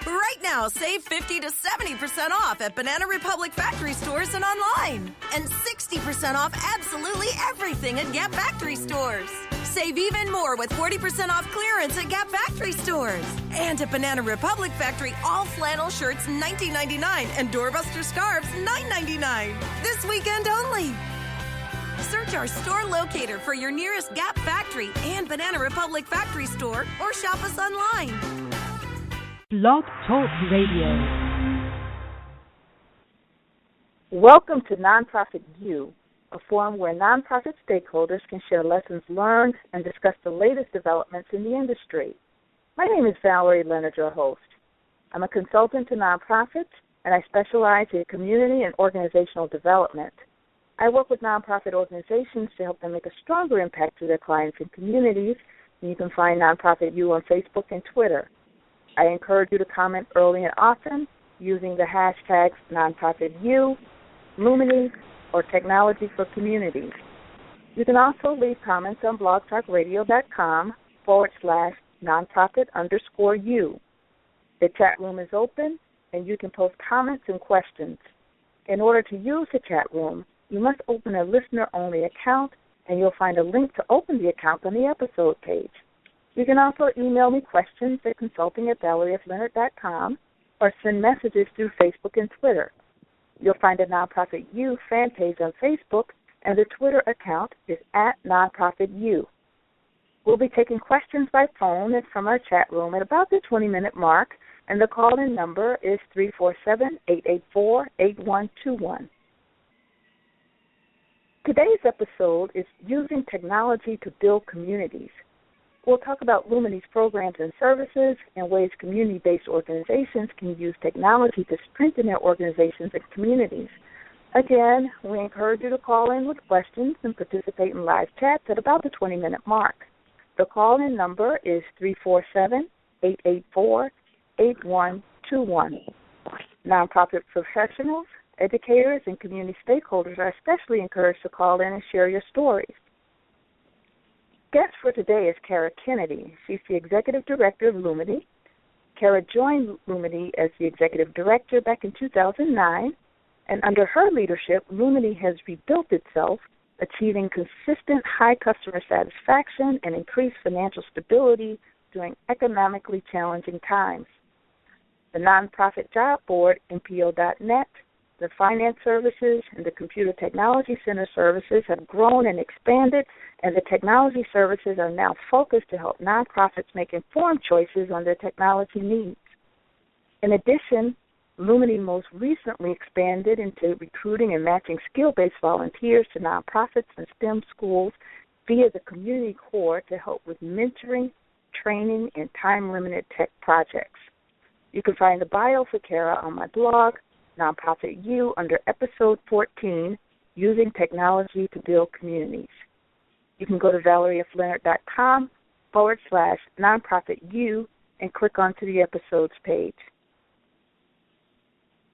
Right now, save 50 to 70% off at Banana Republic factory stores and online. And 60% off absolutely everything at Gap factory stores. Save even more with 40% off clearance at Gap factory stores. And at Banana Republic factory, all flannel shirts $19.99 and doorbuster scarves $9.99. This weekend only. Search our store locator for your nearest Gap factory and Banana Republic factory store or shop us online. Blog Talk Radio. Welcome to Nonprofit U, a forum where nonprofit stakeholders can share lessons learned and discuss the latest developments in the industry. My name is Valerie, Leonard, your host. I'm a consultant to nonprofits, and I specialize in community and organizational development. I work with nonprofit organizations to help them make a stronger impact to their clients and communities, and you can find Nonprofit U on Facebook and Twitter. I encourage you to comment early and often using the hashtags NonprofitU, Lumity, or Technology for Communities. You can also leave comments on blogtalkradio.com/nonprofit_U. The chat room is open, and you can post comments and questions. In order to use the chat room, you must open a listener-only account, and you'll find a link to open the account on the episode page. You can also email me questions at consulting@ValerieFLeonard.com or send messages through Facebook and Twitter. You'll find a Nonprofit U fan page on Facebook, and the Twitter account is @NonprofitU. We'll be taking questions by phone and from our chat room at about the 20-minute mark, and the call-in number is 347-884-8121. Today's episode is Using Technology to Build Communities. We'll talk about Lumity's programs and services and ways community-based organizations can use technology to strengthen their organizations and communities. Again, we encourage you to call in with questions and participate in live chats at about the 20-minute mark. The call-in number is 347-884-8121. Nonprofit professionals, educators, and community stakeholders are especially encouraged to call in and share your stories. Guest for today is Kara Kennedy. She's the Executive Director of Lumity. Kara joined Lumity as the Executive Director back in 2009, and under her leadership, Lumity has rebuilt itself, achieving consistent high customer satisfaction and increased financial stability during economically challenging times. The Nonprofit Job Board, NPO.net, the Finance Services, and the Computer Technology Center services have grown and expanded, and the technology services are now focused to help nonprofits make informed choices on their technology needs. In addition, Lumity most recently expanded into recruiting and matching skill-based volunteers to nonprofits and STEM schools via the Community Core to help with mentoring, training, and time-limited tech projects. You can find the bio for Kara on my blog, Nonprofit U, under Episode 14, Using Technology to Build Communities. You can go to ValerieFLeonard.com/NonprofitU and click onto the episodes page.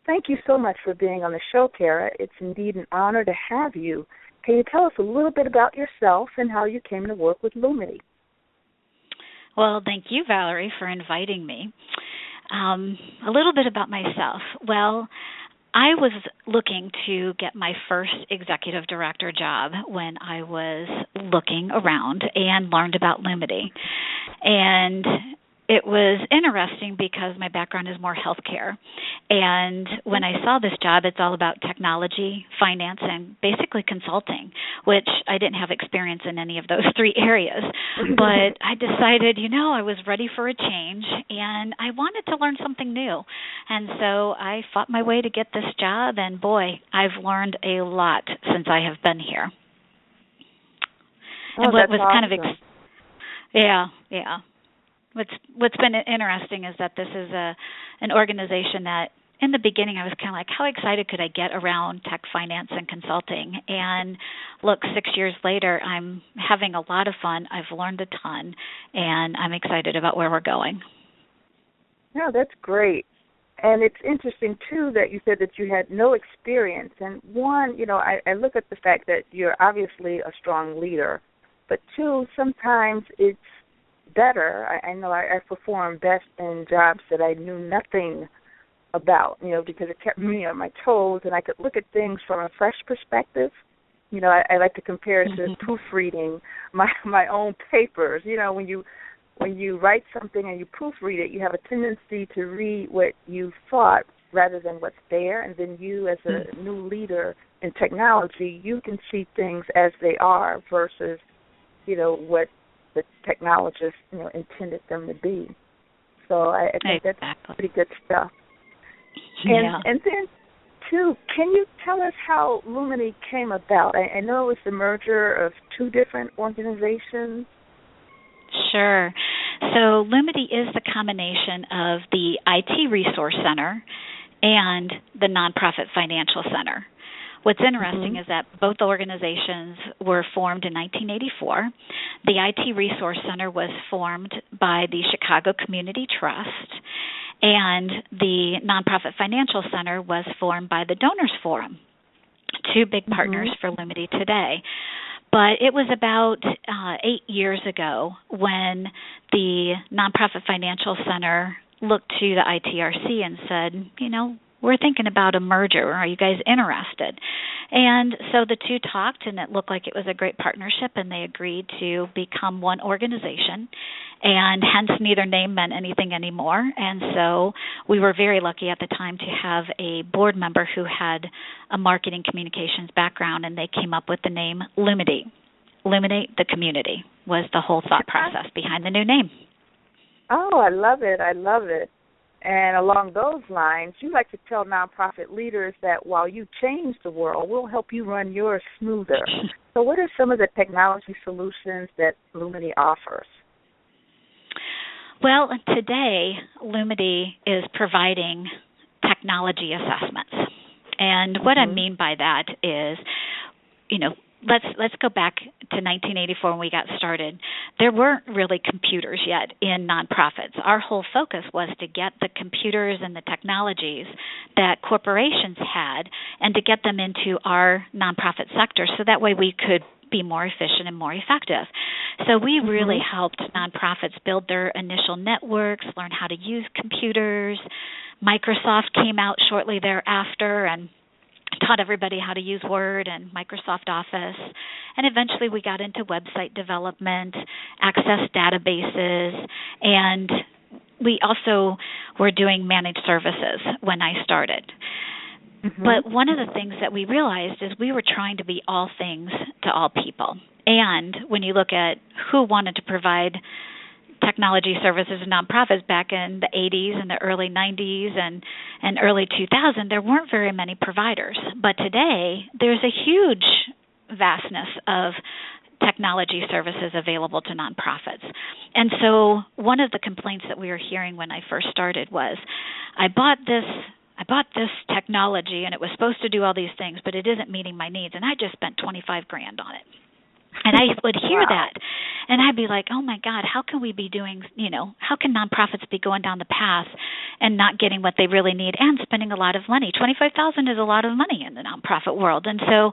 Thank you so much for being on the show, Kara. It's indeed an honor to have you. Can you tell us a little bit about yourself and how you came to work with Lumity? Well, thank you, Valerie, for inviting me. A little bit about myself. Well, I was looking to get my first executive director job when I was looking around and learned about Lumity. And it was interesting because my background is more healthcare. And when I saw this job, it's all about technology, finance, and basically consulting, which I didn't have experience in any of those three areas. But I decided, I was ready for a change, and I wanted to learn something new. And so I fought my way to get this job, and boy, I've learned a lot since I have been here. Oh, and what was awesome. kind of yeah. What's been interesting is that this is an organization that in the beginning I was kind of like, how excited could I get around tech finance and consulting? And look, 6 years later, I'm having a lot of fun. I've learned a ton, and I'm excited about where we're going. Yeah, that's great. And it's interesting, too, that you said that you had no experience. And one, I look at the fact that you're obviously a strong leader, but two, sometimes it's better. I know I performed best in jobs that I knew nothing about, because it kept me on my toes, and I could look at things from a fresh perspective. I like to compare it to proofreading my own papers. When you write something and you proofread it, you have a tendency to read what you thought rather than what's there, and then you, as a new leader in technology, you can see things as they are versus, what the technologist, intended them to be. So I think that's pretty good stuff. And then, too, can you tell us how Lumity came about? I know it was the merger of two different organizations. Sure. So Lumity is the combination of the IT Resource Center and the Nonprofit Financial Center. What's interesting is that both organizations were formed in 1984. The IT Resource Center was formed by the Chicago Community Trust, and the Nonprofit Financial Center was formed by the Donors Forum, two big partners for Lumity today. But it was about 8 years ago when the Nonprofit Financial Center looked to the ITRC and said, we're thinking about a merger. Are you guys interested? And so the two talked, and it looked like it was a great partnership, and they agreed to become one organization, and hence neither name meant anything anymore. And so we were very lucky at the time to have a board member who had a marketing communications background, and they came up with the name Lumity. Illuminate the community was the whole thought process behind the new name. Oh, I love it. I love it. And along those lines, you like to tell nonprofit leaders that while you change the world, we'll help you run yours smoother. So what are some of the technology solutions that Lumity offers? Well, today, Lumity is providing technology assessments. And what I mean by that is, let's go back to 1984 when we got started. There weren't really computers yet in nonprofits. Our whole focus was to get the computers and the technologies that corporations had and to get them into our nonprofit sector so that way we could be more efficient and more effective. So we really helped nonprofits build their initial networks, learn how to use computers. Microsoft came out shortly thereafter and taught everybody how to use Word and Microsoft Office. And eventually we got into website development, access databases, and we also were doing managed services when I started. But one of the things that we realized is we were trying to be all things to all people. And when you look at who wanted to provide technology services to nonprofits back in the 80s and the early 90s and early 2000, there weren't very many providers. But today, there's a huge vastness of technology services available to nonprofits. And so one of the complaints that we were hearing when I first started was, I bought this technology and it was supposed to do all these things, but it isn't meeting my needs, and I just spent $25,000 on it. And I would hear that, and I'd be like, oh, my God, how can we be doing, how can nonprofits be going down the path and not getting what they really need and spending a lot of money? $25,000 is a lot of money in the nonprofit world. And so,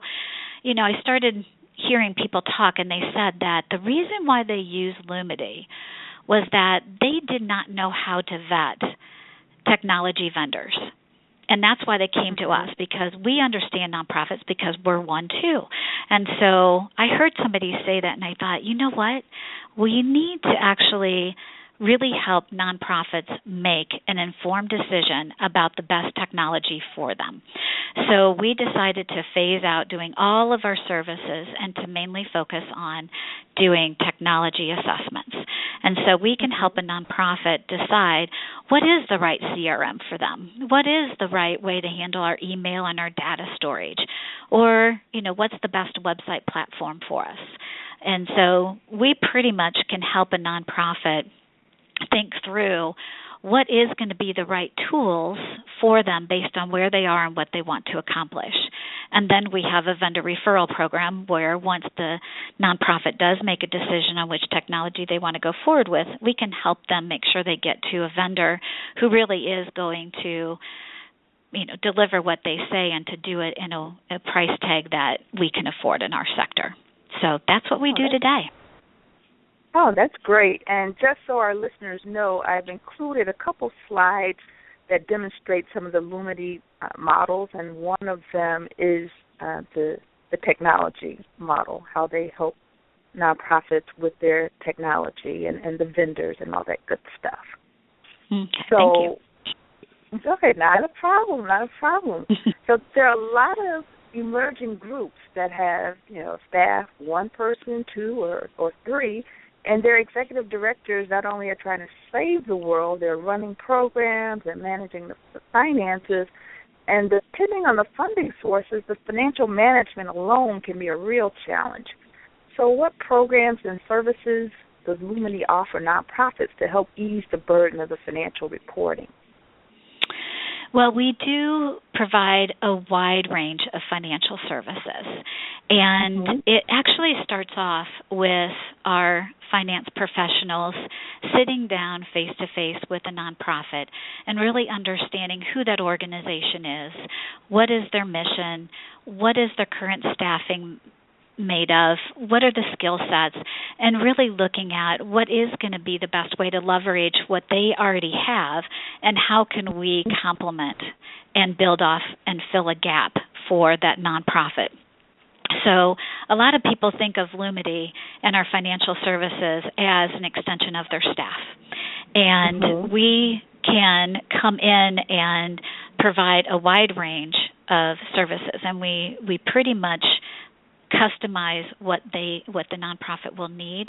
I started hearing people talk, and they said that the reason why they used Lumity was that they did not know how to vet technology vendors. And that's why they came to us, because we understand nonprofits because we're one too. And so I heard somebody say that, and I thought, you know what? We need to actually really help nonprofits make an informed decision about the best technology for them. So we decided to phase out doing all of our services and to mainly focus on doing technology assessments. And so we can help a nonprofit decide what is the right CRM for them, what is the right way to handle our email and our data storage, or, what's the best website platform for us. And so we pretty much can help a nonprofit think through what is going to be the right tools for them based on where they are and what they want to accomplish. And then we have a vendor referral program where once the nonprofit does make a decision on which technology they want to go forward with, we can help them make sure they get to a vendor who really is going to deliver what they say and to do it in a price tag that we can afford in our sector. So that's what we do today. Oh, that's great. And just so our listeners know, I've included a couple slides that demonstrate some of the Lumity models, and one of them is the technology model, how they help nonprofits with their technology and the vendors and all that good stuff. Okay, so, thank you. Okay, not a problem. So there are a lot of emerging groups that have, staff, one person, two, or three, and their executive directors not only are trying to save the world, they're running programs and managing the finances, and depending on the funding sources, the financial management alone can be a real challenge. So what programs and services does Lumity offer nonprofits to help ease the burden of the financial reporting? Well, we do provide a wide range of financial services, and it actually starts off with our finance professionals sitting down face-to-face with a nonprofit and really understanding who that organization is, what is their mission, what is their current staffing made of, what are the skill sets, and really looking at what is going to be the best way to leverage what they already have and how can we complement and build off and fill a gap for that nonprofit. So a lot of people think of Lumity and our financial services as an extension of their staff. And we can come in and provide a wide range of services, and we pretty much customize what the nonprofit will need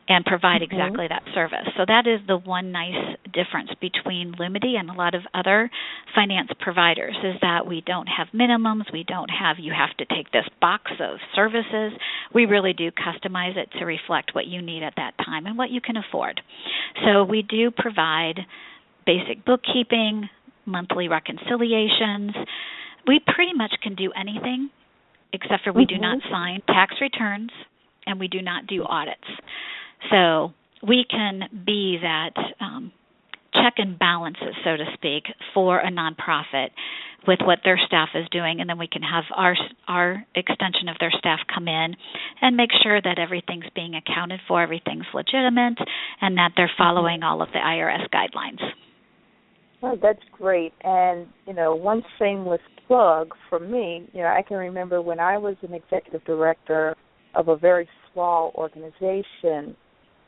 and provide exactly that service. So that is the one nice difference between Lumity and a lot of other finance providers, is that we don't have minimums, we don't have you have to take this box of services. We really do customize it to reflect what you need at that time and what you can afford. So we do provide basic bookkeeping, monthly reconciliations. We pretty much can do anything, except for we do not sign tax returns and we do not do audits. So we can be that check and balances, so to speak, for a nonprofit with what their staff is doing, and then we can have our extension of their staff come in and make sure that everything's being accounted for, everything's legitimate, and that they're following all of the IRS guidelines. Well, that's great. And, one shameless plug for me, I can remember when I was an executive director of a very small organization,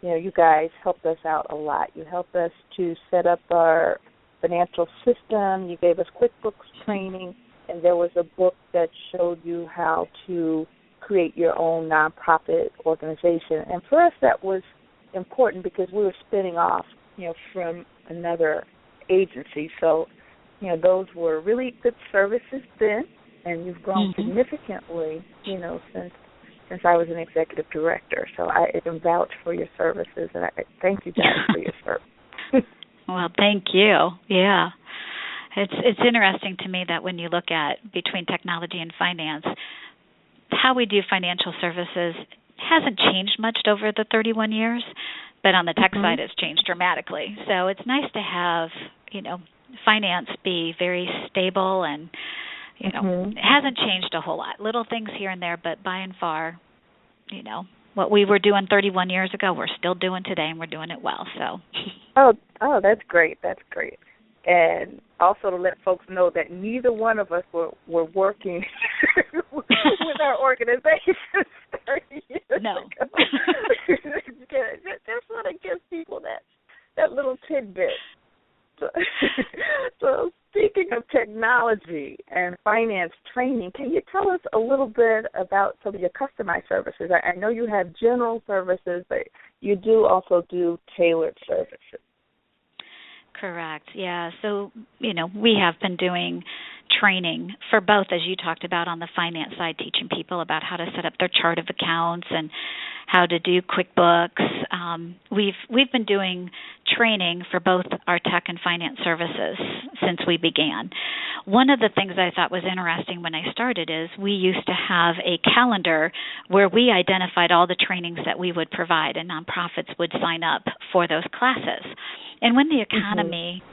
you guys helped us out a lot. You helped us to set up our financial system. You gave us QuickBooks training, and there was a book that showed you how to create your own nonprofit organization. And for us, that was important because we were spinning off, from another agency. So, those were really good services then, and you've grown significantly, since I was an executive director. So I can vouch for your services, and I thank you guys for your service. Well, thank you. Yeah. It's interesting to me that when you look at between technology and finance, how we do financial services hasn't changed much over the 31 years, but on the tech side it's changed dramatically. So it's nice to have, finance be very stable and, it hasn't changed a whole lot. Little things here and there, but by and far, what we were doing 31 years ago, we're still doing today, and we're doing it well. So. Oh, that's great. That's great. And also to let folks know that neither one of us were working with our organization 30 years ago. Just want to give people that little tidbit. So speaking of technology and finance training, can you tell us a little bit about some of your customized services? I know you have general services, but you do also do tailored services. Correct. Yeah. So, we have been doing training for both, as you talked about on the finance side, teaching people about how to set up their chart of accounts and how to do QuickBooks. We've been doing training for both our tech and finance services since we began. One of the things I thought was interesting when I started is we used to have a calendar where we identified all the trainings that we would provide, and nonprofits would sign up for those classes. And when the economy,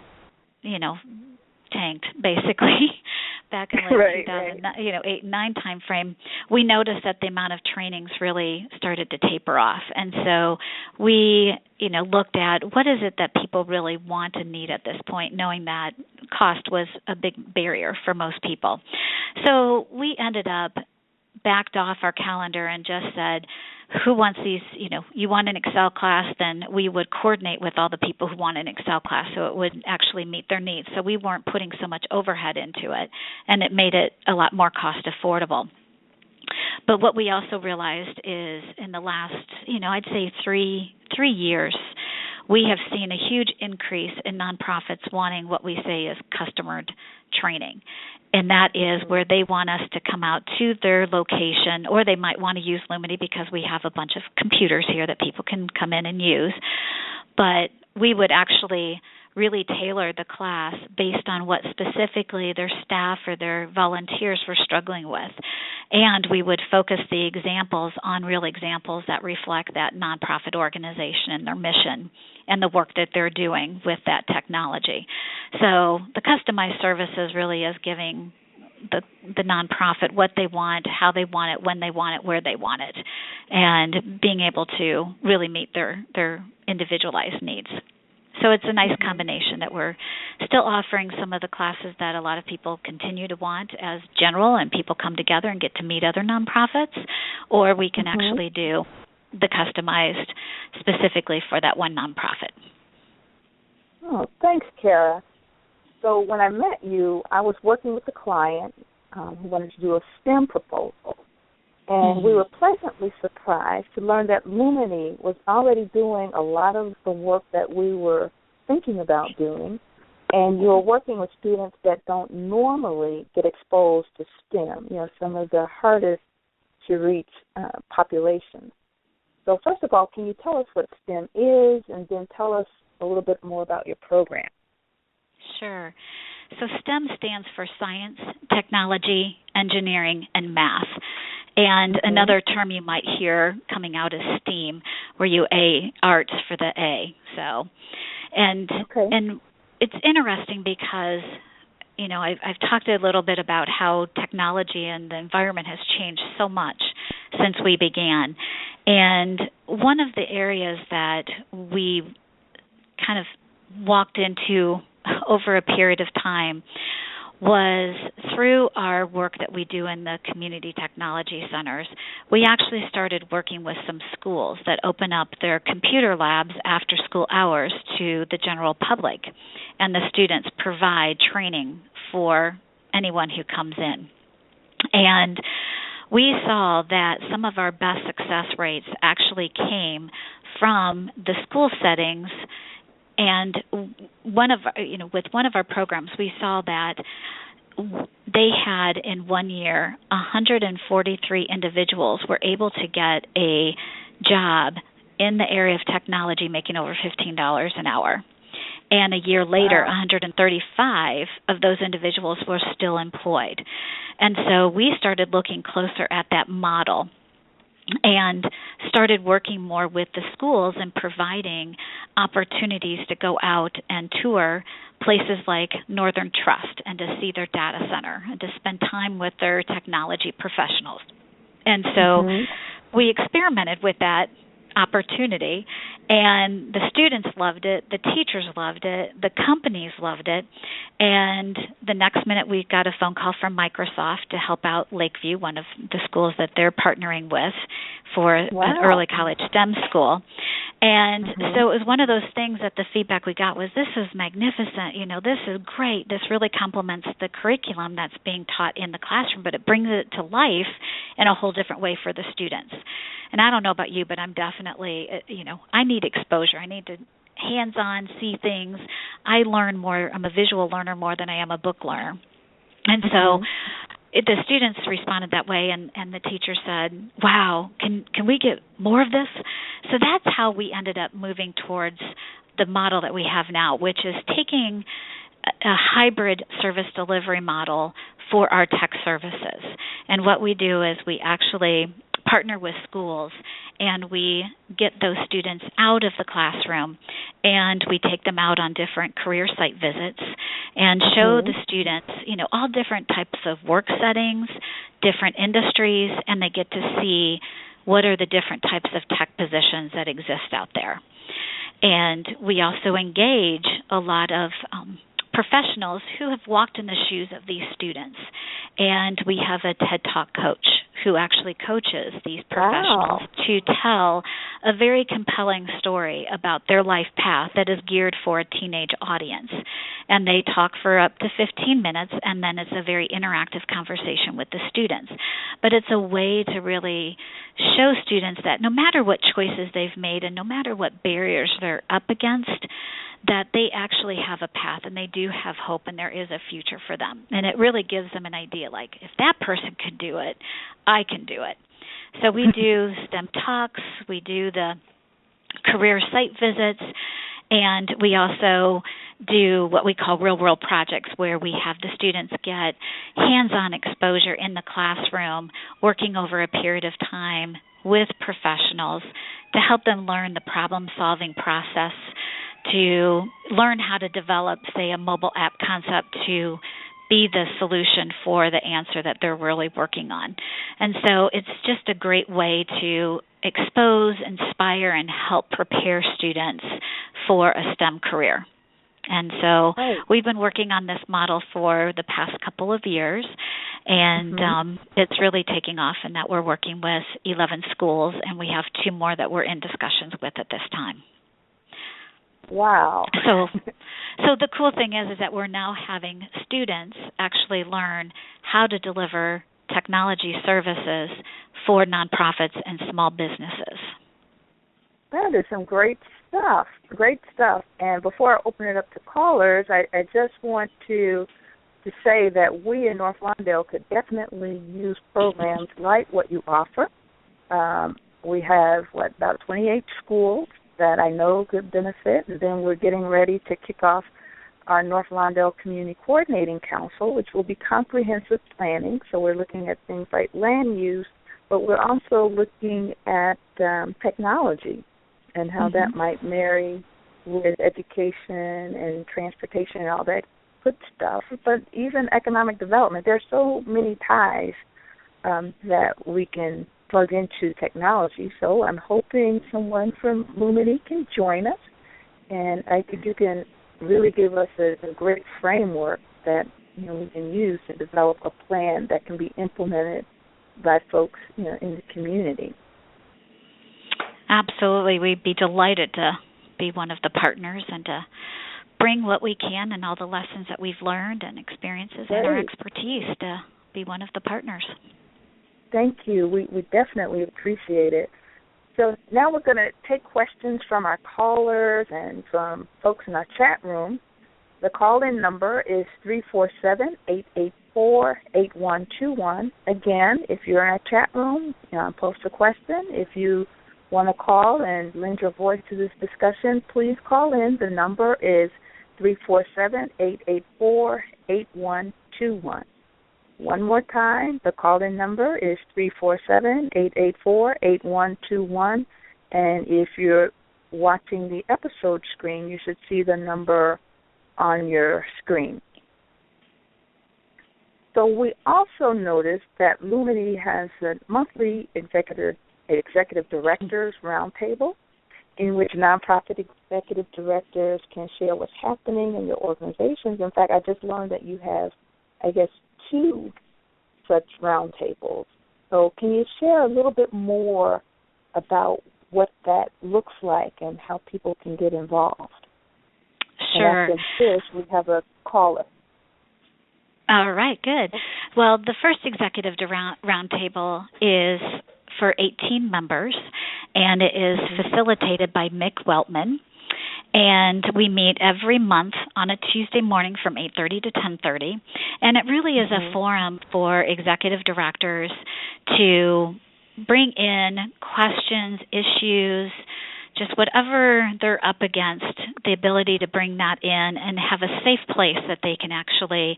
tanked, basically, back in like Right, 2008 and 9 time frame, we noticed that the amount of trainings really started to taper off. And so we, looked at what is it that people really want and need at this point, knowing that cost was a big barrier for most people. So we ended up backed off our calendar and just said, who wants these, you want an Excel class, then we would coordinate with all the people who want an Excel class so it would actually meet their needs. So we weren't putting so much overhead into it, and it made it a lot more cost affordable. But what we also realized is in the last, I'd say three years, we have seen a huge increase in nonprofits wanting what we say is customered training. And that is where they want us to come out to their location, or they might want to use Lumity because we have a bunch of computers here that people can come in and use. But we would actually really tailor the class based on what specifically their staff or their volunteers were struggling with. And we would focus the examples on real examples that reflect that nonprofit organization and their mission and the work that they're doing with that technology. So the customized services really is giving the nonprofit what they want, how they want it, when they want it, where they want it, and being able to really meet their individualized needs. So it's a nice combination that we're still offering some of the classes that a lot of people continue to want as general, and people come together and get to meet other nonprofits, or we can actually do the customized specifically for that one nonprofit. Oh, thanks, Kara. So when I met you, I was working with a client who wanted to do a STEM proposal. And we were pleasantly surprised to learn that Lumity was already doing a lot of the work that we were thinking about doing. And you're working with students that don't normally get exposed to STEM, some of the hardest to reach populations. So first of all, can you tell us what STEM is, and then tell us a little bit more about your program? Sure. So STEM stands for science, technology, engineering, and math. And another term you might hear coming out is STEAM, where you arts for the A. So, and it's interesting because, I've talked a little bit about how technology and the environment has changed so much since we began. And one of the areas that we kind of walked into over a period of time was through our work that we do in the community technology centers. We actually started working with some schools that open up their computer labs after school hours to the general public, and the students provide training for anyone who comes in. And we saw that some of our best success rates actually came from the school settings. And with one of our programs, we saw that they had in 1 year 143 individuals were able to get a job in the area of technology making over $15 an hour. And a year later, 135 of those individuals were still employed. And so we started looking closer at that model and started working more with the schools and providing opportunities to go out and tour places like Northern Trust and to see their data center and to spend time with their technology professionals. And so we experimented with that opportunity, and the students loved it, the teachers loved it, the companies loved it, and the next minute we got a phone call from Microsoft to help out Lakeview, one of the schools that they're partnering with for an early college STEM school. And so it was one of those things that the feedback we got was, this is magnificent, this is great, this really complements the curriculum that's being taught in the classroom, but it brings it to life in a whole different way for the students. And I don't know about you, but I'm definitely, I need exposure. I need to hands-on see things. I learn more. I'm a visual learner more than I am a book learner. And so the students responded that way, and the teacher said, wow, can we get more of this? So that's how we ended up moving towards the model that we have now, which is taking a hybrid service delivery model for our tech services. And what we do is we actually partner with schools, and we get those students out of the classroom, and we take them out on different career site visits and show the students, all different types of work settings, different industries, and they get to see what are the different types of tech positions that exist out there. And we also engage a lot of professionals who have walked in the shoes of these students. And we have a TED Talk coach who actually coaches these professionals to tell a very compelling story about their life path that is geared for a teenage audience. And they talk for up to 15 minutes, and then it's a very interactive conversation with the students. But it's a way to really show students that no matter what choices they've made and no matter what barriers they're up against, that they actually have a path and they do have hope and there is a future for them. And it really gives them an idea, like, if that person could do it, I can do it. So we do STEM talks, we do the career site visits, and we also do what we call real-world projects, where we have the students get hands-on exposure in the classroom, working over a period of time with professionals to help them learn the problem-solving process, to learn how to develop, say, a mobile app concept to be the solution for the answer that they're really working on. And so it's just a great way to expose, inspire, and help prepare students for a STEM career. And so we've been working on this model for the past couple of years, and it's really taking off in that we're working with 11 schools, and we have 2 more that we're in discussions with at this time. Wow. So the cool thing is that we're now having students actually learn how to deliver technology services for nonprofits and small businesses. That is some great stuff. And before I open it up to callers, I just want to say that we in North Lawndale could definitely use programs like what you offer. We have, about 28 schools that I know could benefit, and then we're getting ready to kick off our North Lawndale Community Coordinating Council, which will be comprehensive planning. So we're looking at things like land use, but we're also looking at technology and how that might marry with education and transportation and all that good stuff, but even economic development. There's so many ties that we can plug into technology. So I'm hoping someone from Lumity can join us, and I think you can really give us a great framework that we can use to develop a plan that can be implemented by folks in the community. Absolutely. We'd be delighted to be one of the partners and to bring what we can and all the lessons that we've learned and experiences and our expertise to be one of the partners. Thank you. We definitely appreciate it. So now we're going to take questions from our callers and from folks in our chat room. The call-in number is 347-884-8121. Again, if you're in our chat room, post a question. If you want to call and lend your voice to this discussion, please call in. The number is 347-884-8121. One more time, the call-in number is 347-884-8121. And if you're watching the episode screen, you should see the number on your screen. So we also noticed that Lumity has a monthly executive directors roundtable in which nonprofit executive directors can share what's happening in your organizations. In fact, I just learned that you have, 2 such roundtables. So can you share a little bit more about what that looks like and how people can get involved? Sure. And after this, we have a caller. All right, good. Well, the first executive roundtable is for 18 members, and it is facilitated by Mick Weltman. And we meet every month on a Tuesday morning from 8:30 to 10:30. And it really is a forum for executive directors to bring in questions, issues, just whatever they're up against, the ability to bring that in and have a safe place that they can actually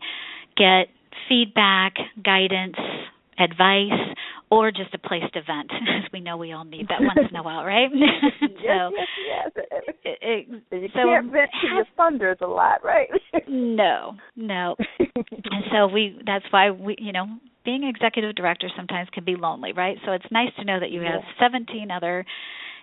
get feedback, guidance, advice, or just a place to vent, as we know we all need that once in a while, right? Yes. You so can't vent to your funders a lot, right? No. And so that's why being executive director sometimes can be lonely, right? So it's nice to know that you have 17 other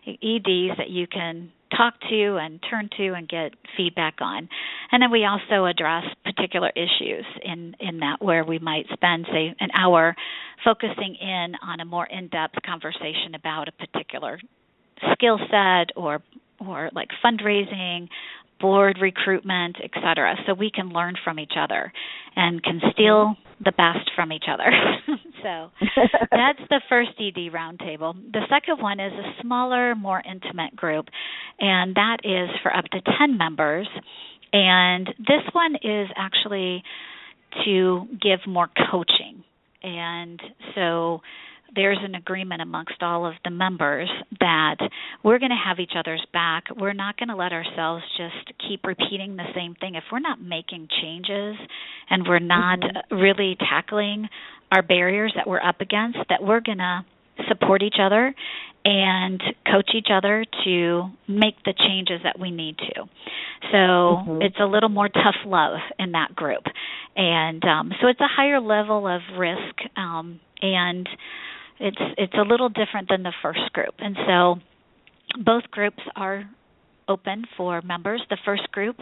EDs that you can talk to and turn to and get feedback on. And then we also address particular issues in that, where we might spend, say, an hour focusing in on a more in-depth conversation about a particular skill set or like fundraising, board recruitment, et cetera. So we can learn from each other and can steal the best from each other. So that's the first ED roundtable. The second one is a smaller, more intimate group, and that is for up to 10 members. And this one is actually to give more coaching. And so there's an agreement amongst all of the members that we're going to have each other's back. We're not going to let ourselves just keep repeating the same thing. If we're not making changes and we're not really tackling our barriers that we're up against, that we're going to support each other and coach each other to make the changes that we need to. So it's a little more tough love in that group. And so it's a higher level of risk, and it's a little different than the first group. And so both groups are open for members. The first group,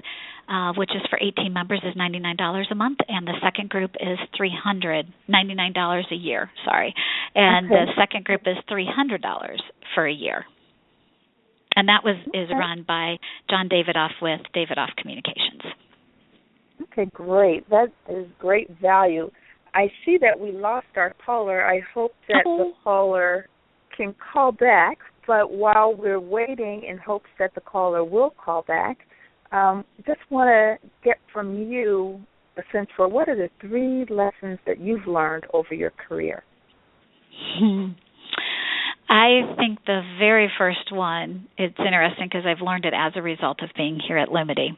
which is for 18 members, is $99 a month, and the second group is $399 a year. And the second group is $300 for a year. And that is run by John Davidoff with Davidoff Communications. Okay, great. That is great value. I see that we lost our caller. I hope that the caller can call back. But while we're waiting in hopes that the caller will call back, just want to get from you a sense for what are the 3 lessons that you've learned over your career? I think the very first one, it's interesting because I've learned it as a result of being here at Lumity.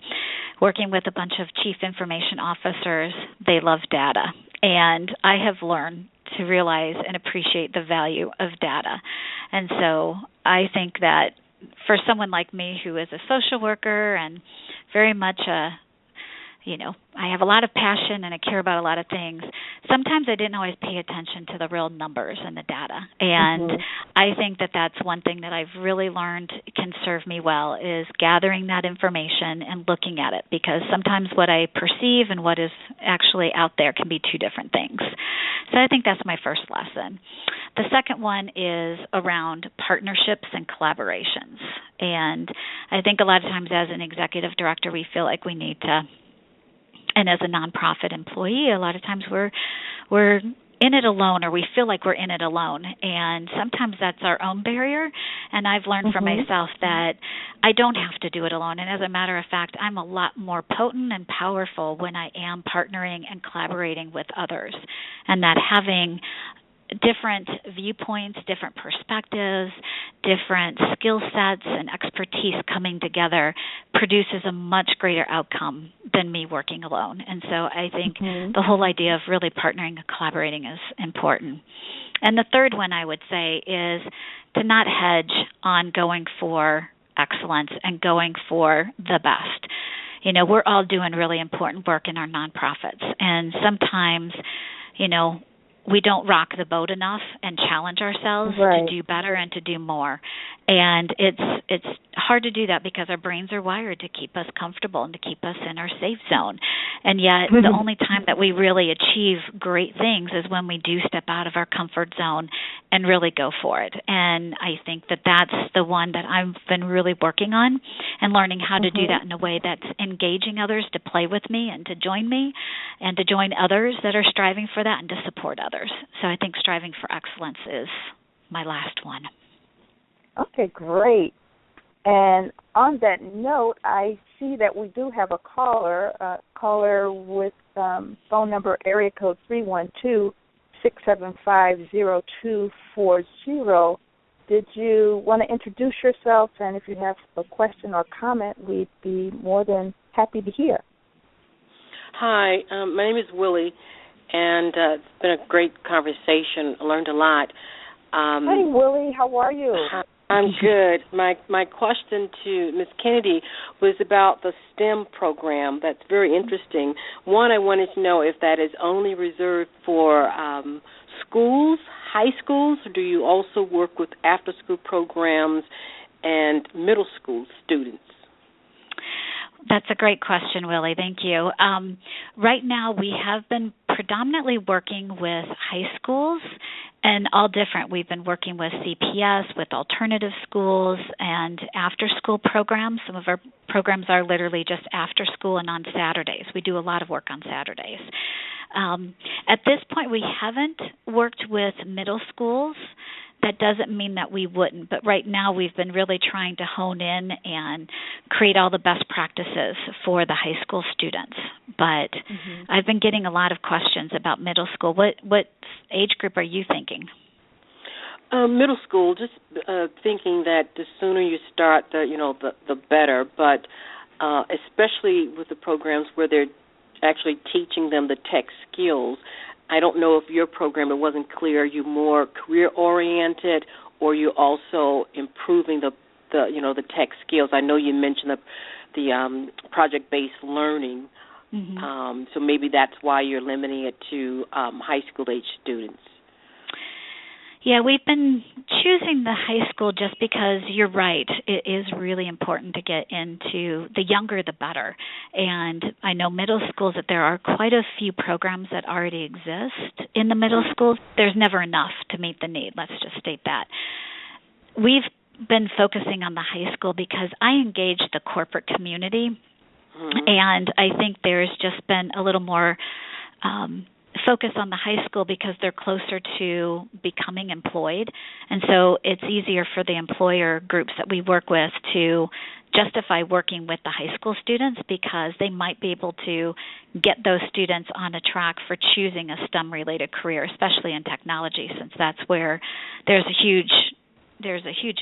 Working with a bunch of chief information officers, they love data. And I have learned to realize and appreciate the value of data. And so I think that for someone like me who is a social worker and very much I have a lot of passion and I care about a lot of things, sometimes I didn't always pay attention to the real numbers and the data. And I think that that's one thing that I've really learned can serve me well, is gathering that information and looking at it, because sometimes what I perceive and what is actually out there can be 2 different things. So I think that's my first lesson. The second one is around partnerships and collaborations. And I think a lot of times as an executive director, we feel like we need to, and as a nonprofit employee, a lot of times we're in it alone, or we feel like we're in it alone. And sometimes that's our own barrier. And I've learned for myself that I don't have to do it alone. And as a matter of fact, I'm a lot more potent and powerful when I am partnering and collaborating with others. And that having different viewpoints, different perspectives, different skill sets and expertise coming together produces a much greater outcome than me working alone. And so I think the whole idea of really partnering and collaborating is important. And the third one I would say is to not hedge on going for excellence and going for the best. We're all doing really important work in our nonprofits, and sometimes, we don't rock the boat enough and challenge ourselves to do better and to do more. And it's hard to do that because our brains are wired to keep us comfortable and to keep us in our safe zone. And yet the only time that we really achieve great things is when we do step out of our comfort zone and really go for it. And I think that that's the one that I've been really working on and learning how to do that in a way that's engaging others to play with me and to join me and to join others that are striving for that and to support others. So I think striving for excellence is my last one. Okay, great. And on that note, I see that we do have a caller with phone number area code 312-675-0240. Did you want to introduce yourself? And if you have a question or comment, we'd be more than happy to hear. Hi, my name is Willie, and it's been a great conversation. I learned a lot. Hey, Willie, how are you? I'm good. My question to Ms. Kennedy was about the STEM program. That's very interesting. One, I wanted to know if that is only reserved for schools, high schools, or do you also work with after-school programs and middle school students? That's a great question, Willie. Thank you. Right now, we have been predominantly working with high schools and all different. We've been working with CPS, with alternative schools, and after-school programs. Some of our programs are literally just after school and on Saturdays. We do a lot of work on Saturdays. At this point, we haven't worked with middle schools. That doesn't mean that we wouldn't, but right now we've been really trying to hone in and create all the best practices for the high school students. But I've been getting a lot of questions about middle school. What age group are you thinking? Middle school, just thinking that the sooner you start, the better, but especially with the programs where they're actually teaching them the tech skills. I don't know if your program, it wasn't clear, are you more career-oriented or you also improving the tech skills? I know you mentioned the project-based learning, so maybe that's why you're limiting it to high school-age students. Yeah, we've been choosing the high school just because you're right. It is really important to get into the younger the better. And I know middle schools that there are quite a few programs that already exist in the middle schools. There's never enough to meet the need. Let's just state that. We've been focusing on the high school because I engage the corporate community, and I think there's just been a little more focus on the high school because they're closer to becoming employed, and so it's easier for the employer groups that we work with to justify working with the high school students because they might be able to get those students on a track for choosing a STEM-related career, especially in technology, since that's where there's a huge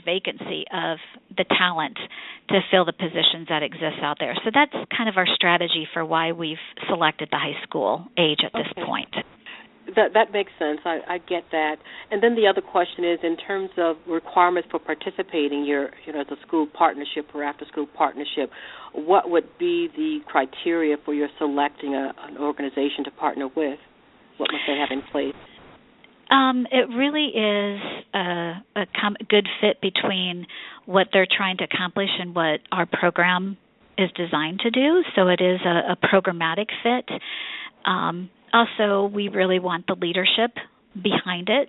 vacancy of the talent to fill the positions that exist out there. So that's kind of our strategy for why we've selected the high school age at this point. That makes sense. I get that. And then the other question is, in terms of requirements for participating, as a school partnership or after-school partnership, what would be the criteria for your selecting an organization to partner with? What must they have in place? It really is a good fit between what they're trying to accomplish and what our program is designed to do. So it is a programmatic fit. Also, we really want the leadership behind it.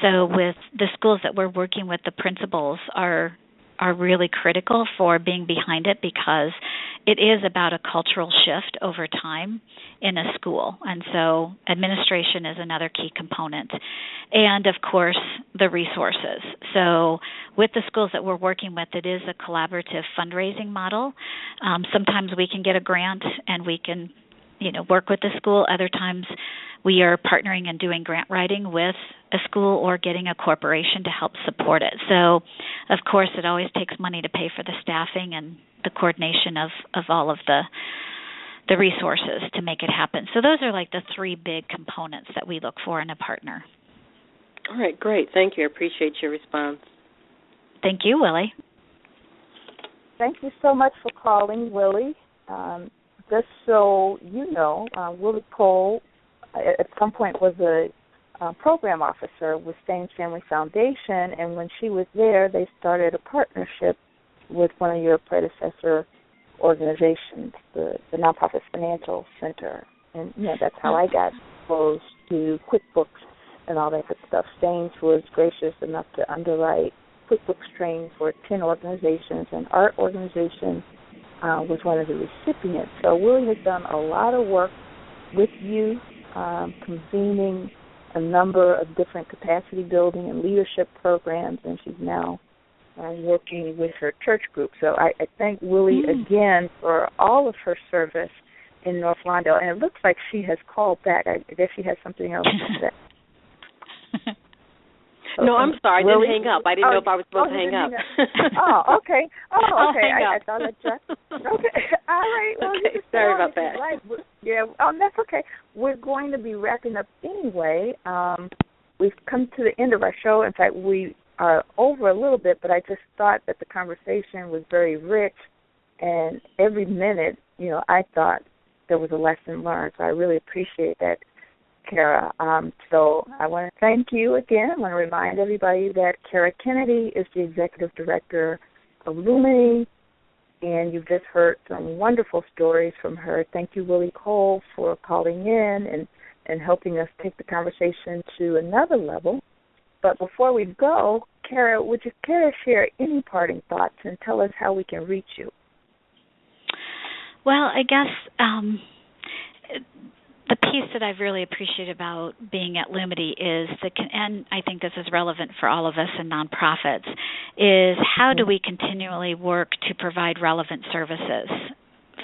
So with the schools that we're working with, the principals are really critical for being behind it because it is about a cultural shift over time in a school. And so administration is another key component. And, of course, the resources. So with the schools that we're working with, it is a collaborative fundraising model. Sometimes we can get a grant and we can work with the school. Other times we are partnering and doing grant writing with a school or getting a corporation to help support it. So, of course, it always takes money to pay for the staffing and the coordination of all of the resources to make it happen. So those are like the three big components that we look for in a partner. All right, great. Thank you. I appreciate your response. Thank you, Willie. Thank you so much for calling, Willie. Just so you know, Willie Cole at some point was a program officer with Same Family Foundation, and when she was there, they started a partnership with one of your predecessor organizations, the Nonprofit Financial Center. And, that's how I got exposed to QuickBooks and all that good stuff. Staines was gracious enough to underwrite QuickBooks training for 10 organizations, and our organization was one of the recipients. So Willie has done a lot of work with you, convening a number of different capacity building and leadership programs, and she's now working with her church group. So I thank Willie again for all of her service in North Lawndale. And it looks like she has called back. I guess she has something else to say. No, I'm sorry. I didn't hang up. I didn't know if I was supposed to hang up. Okay. Okay. I thought I just... Okay. All right. Well, okay. Sorry about that. Right. Yeah. That's okay. We're going to be wrapping up anyway. we've come to the end of our show. In fact, we are over a little bit, but I just thought that the conversation was very rich, and every minute, I thought there was a lesson learned. So I really appreciate that, Kara. So I want to thank you again. I want to remind everybody that Kara Kennedy is the Executive Director of Lumity, and you've just heard some wonderful stories from her. Thank you, Willie Cole, for calling in and helping us take the conversation to another level. But before we go, Kara, would you care to share any parting thoughts and tell us how we can reach you? Well, I guess the piece that I've really appreciated about being at Lumity is, and I think this is relevant for all of us in nonprofits, is how do we continually work to provide relevant services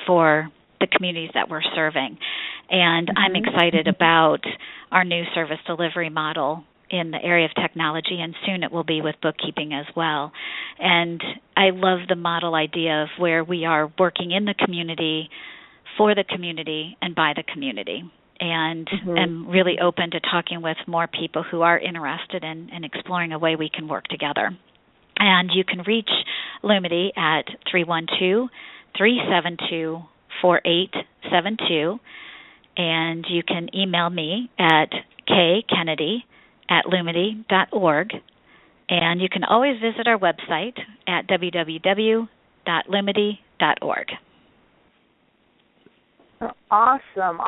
for the communities that we're serving. And I'm excited about our new service delivery model in the area of technology, and soon it will be with bookkeeping as well. And I love the model idea of where we are working in the community, for the community, and by the community. And I'm really open to talking with more people who are interested in exploring a way we can work together. And you can reach Lumity at 312-372-4872, and you can email me at kkennedy@lumity.org, and you can always visit our website at www.lumity.org. Awesome.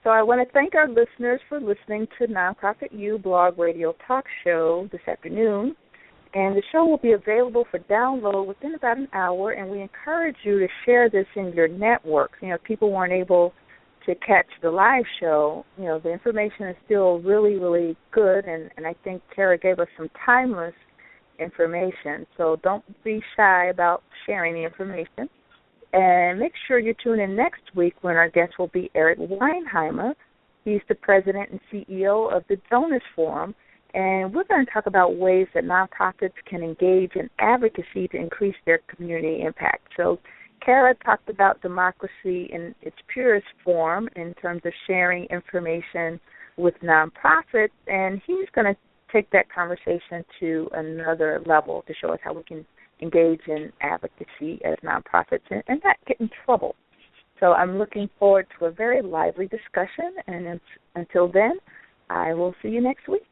So I want to thank our listeners for listening to Nonprofit U Blog Radio Talk Show this afternoon. And the show will be available for download within about an hour, and we encourage you to share this in your networks. If people weren't able to catch the live show, the information is still really, really good, and I think Kara gave us some timeless information. So don't be shy about sharing the information. And make sure you tune in next week when our guest will be Eric Weinheimer. He's the president and CEO of the Donors Forum, and we're going to talk about ways that nonprofits can engage in advocacy to increase their community impact. So Kara talked about democracy in its purest form in terms of sharing information with nonprofits, and he's going to take that conversation to another level to show us how we can engage in advocacy as nonprofits and not get in trouble. So I'm looking forward to a very lively discussion, and until then, I will see you next week.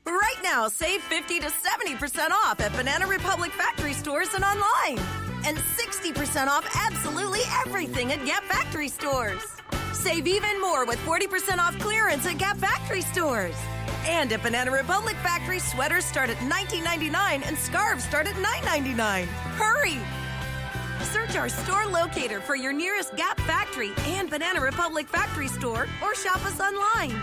Right now, save 50 to 70% off at Banana Republic factory stores and online. And 60% off absolutely everything at Gap factory stores. Save even more with 40% off clearance at Gap factory stores. And at Banana Republic factory, sweaters start at $19.99 and scarves start at $9.99. Hurry! Search our store locator for your nearest Gap factory and Banana Republic factory store, or shop us online.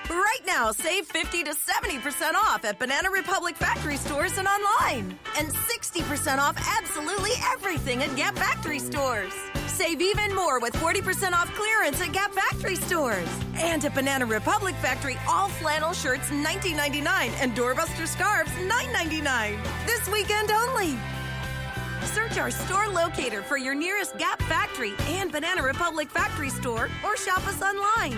Right now, save 50 to 70% off at Banana Republic factory stores and online. And 60% off absolutely everything at Gap factory stores. Save even more with 40% off clearance at Gap factory stores. And at Banana Republic factory, all flannel shirts $19.99 and doorbuster scarves $9.99. This weekend only. Search our store locator for your nearest Gap factory and Banana Republic factory store, or shop us online.